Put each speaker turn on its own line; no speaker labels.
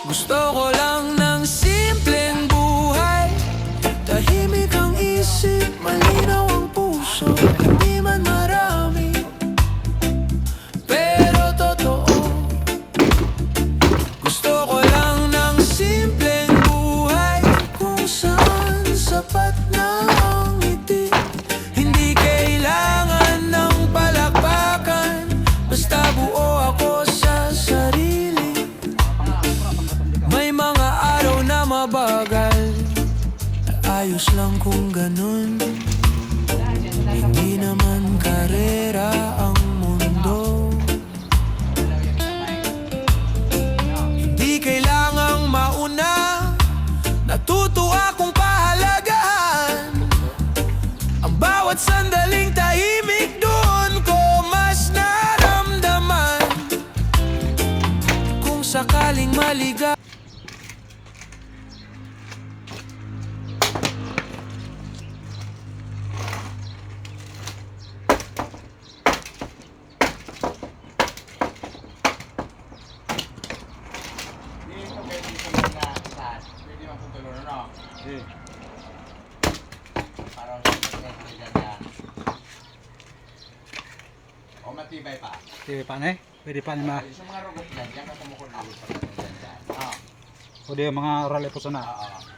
Gusto ko lang ng simpleng buhay, tahimik ang isip, malinaw ang puso. Hindi man marami, pero totoo. Gusto ko lang ng simpleng buhay, kung saan sapat na ang ngiti. Hindi kailangan ng palakpakan, basta buo ako sa sarili. May mga araw na mabagal, ayos lang kung ganun. Hindi naman karera ang mundo. Hindi kailangang mauna, natuto akong pahalagahan ang bawat sandaling tahimik. Doon ko mas naramdaman kung sakaling maligaw.
O matibay pa.
Sige pa na eh. Pwede pa na.
Sa mga rugot dyan, yan ka kumukulong pa dyan.
O di mga rally po sana.
Oo.